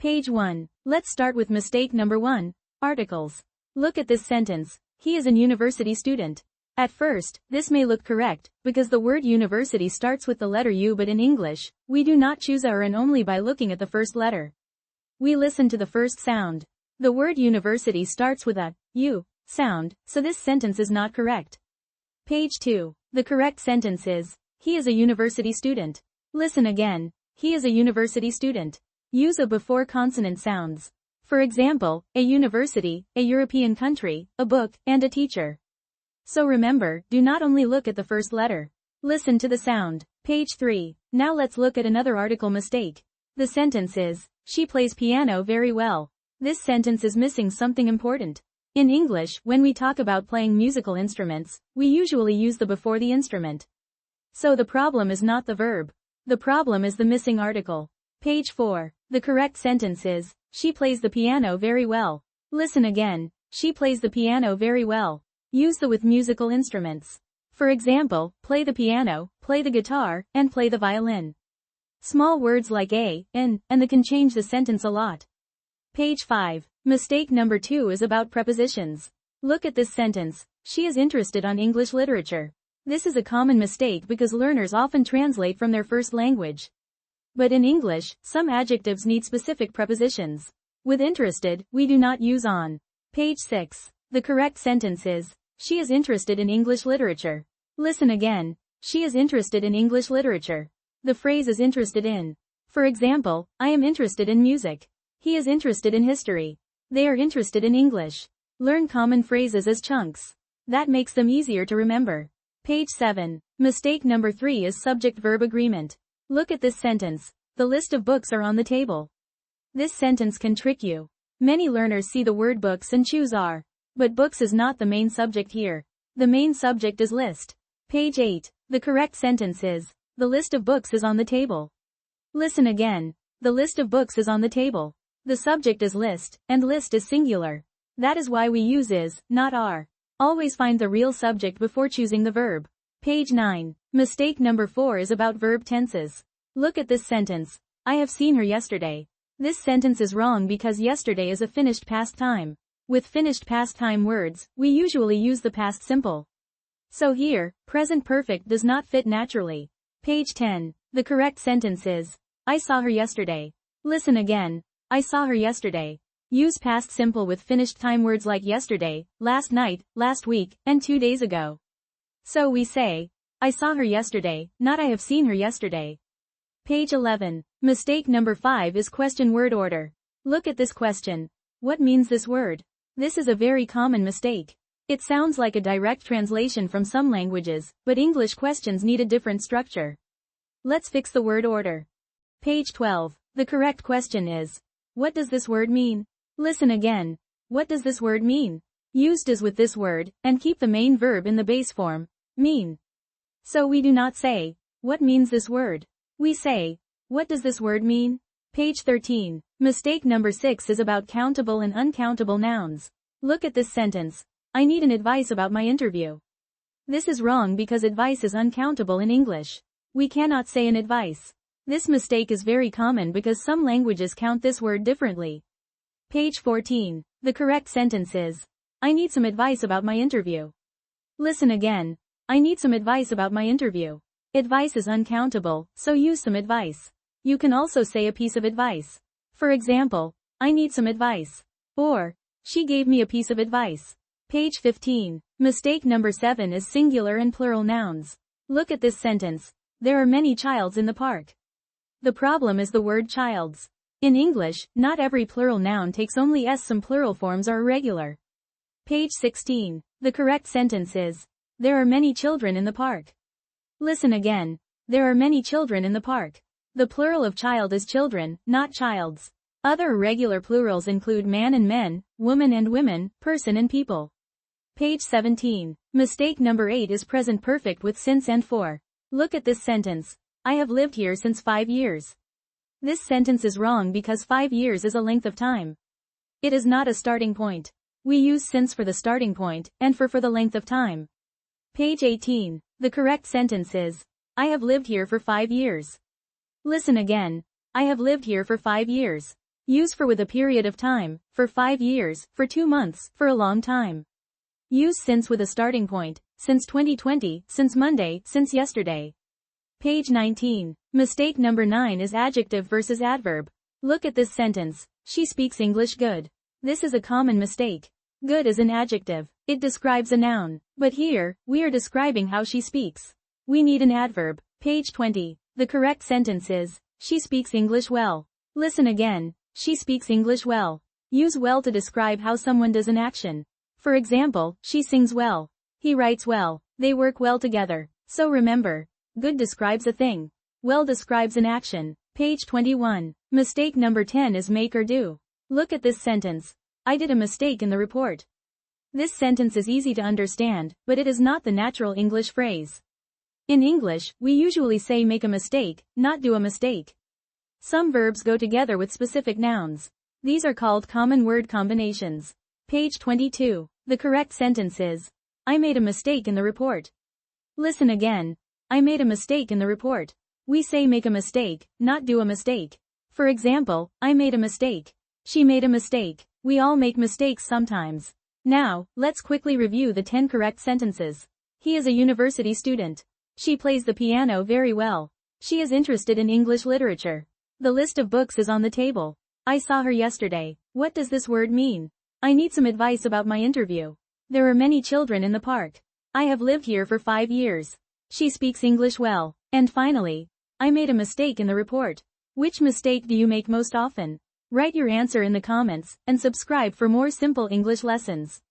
Page 1. Let's start with mistake number 1. Articles. Look at this sentence. He is an university student. At first, this may look correct, because the word university starts with the letter U, but in English, we do not choose a or an only by looking at the first letter. We listen to the first sound. The word university starts with a U sound, so this sentence is not correct. Page 2. The correct sentence is, he is a university student. Listen again. He is a university student. Use a before consonant sounds. For example, a university, a European country, a book, and a teacher. So remember, do not only look at the first letter. Listen to the sound. Page 3. Now let's look at another article mistake. The sentence is, she plays piano very well. This sentence is missing something important. In English, when we talk about playing musical instruments, we usually use the before the instrument. So the problem is not the verb. The problem is the missing article. Page 4. The correct sentence is, she plays the piano very well. Listen again. She plays the piano very well. Use the with musical instruments. For example, play the piano, play the guitar, and play the violin. Small words like a, and the can change the sentence a lot. Page 5. Mistake number 2 is about prepositions. Look at this sentence. She is interested in English literature. This is a common mistake because learners often translate from their first language. But in English, some adjectives need specific prepositions. With interested, we do not use on. Page 6. The correct sentence is, she is interested in English literature. Listen again. She is interested in English literature. The phrase is interested in. For example, I am interested in music. He is interested in history. They are interested in English. Learn common phrases as chunks. That makes them easier to remember. Page 7. Mistake number 3 is subject-verb agreement. Look at this sentence. The list of books are on the table. This sentence can trick you. Many learners see the word books and choose are. But books is not the main subject here. The main subject is list. Page 8. The correct sentence is, the list of books is on the table. Listen again. The list of books is on the table. The subject is list, and list is singular. That is why we use is, not are. Always find the real subject before choosing the verb. Page 9. Mistake number 4 is about verb tenses. Look at this sentence. I have seen her yesterday. This sentence is wrong because yesterday is a finished past time. With finished past time words, we usually use the past simple. So here, present perfect does not fit naturally. Page 10. The correct sentence is, I saw her yesterday. Listen again. I saw her yesterday. Use past simple with finished time words like yesterday, last night, last week, and 2 days ago. So we say, I saw her yesterday, not I have seen her yesterday. Page 11. Mistake number 5 is question word order. Look at this question. What means this word? This is a very common mistake. It sounds like a direct translation from some languages, but English questions need a different structure. Let's fix the word order. Page 12. The correct question is, what does this word mean? Listen again. What does this word mean? Use does with this word, and keep the main verb in the base form, mean. So we do not say, what means this word? We say, what does this word mean? Page 13. Mistake number 6 is about countable and uncountable nouns. Look at this sentence. I need an advice about my interview. This is wrong because advice is uncountable in English. We cannot say an advice. This mistake is very common because some languages count this word differently. Page 14. The correct sentence is, I need some advice about my interview. Listen again. I need some advice about my interview. Advice is uncountable, so use some advice. You can also say a piece of advice. For example, I need some advice. Or, she gave me a piece of advice. Page 15. Mistake number 7 is singular and plural nouns. Look at this sentence. There are many childs in the park. The problem is the word childs. In English, not every plural noun takes only s. Some plural forms are irregular. Page 16. The correct sentence is, there are many children in the park. Listen again. There are many children in the park. The plural of child is children, not childs. Other irregular plurals include man and men, woman and women, person and people. Page 17. Mistake number 8 is present perfect with since and for. Look at this sentence. I have lived here since 5 years. This sentence is wrong because 5 years is a length of time. It is not a starting point. We use since for the starting point, and for the length of time. Page 18. The correct sentence is, I have lived here for 5 years. Listen again. I have lived here for 5 years. Use for with a period of time, for 5 years, for 2 months, for a long time. Use since with a starting point, since 2020, since Monday, since yesterday. Page 19. Mistake number 9 is adjective versus adverb. Look at this sentence. She speaks English good. This is a common mistake. Good is an adjective. It describes a noun. But here, we are describing how she speaks. We need an adverb. Page 20. The correct sentence is, she speaks English well. Listen again. She speaks English well. Use well to describe how someone does an action. For example, she sings well. He writes well. They work well together. So remember, good describes a thing. Well describes an action. Page 21. Mistake number 10 is make or do. Look at this sentence. I did a mistake in the report. This sentence is easy to understand, but it is not the natural English phrase. In English, we usually say make a mistake, not do a mistake. Some verbs go together with specific nouns. These are called common word combinations. Page 22. The correct sentence is, I made a mistake in the report. Listen again. I made a mistake in the report. We say make a mistake, not do a mistake. For example, I made a mistake. She made a mistake. We all make mistakes sometimes. Now, let's quickly review the 10 correct sentences. He is a university student. She plays the piano very well. She is interested in English literature. The list of books is on the table. I saw her yesterday. What does this word mean? I need some advice about my interview. There are many children in the park. I have lived here for 5 years. She speaks English well. And finally, I made a mistake in the report. Which mistake do you make most often? Write your answer in the comments, and subscribe for more simple English lessons.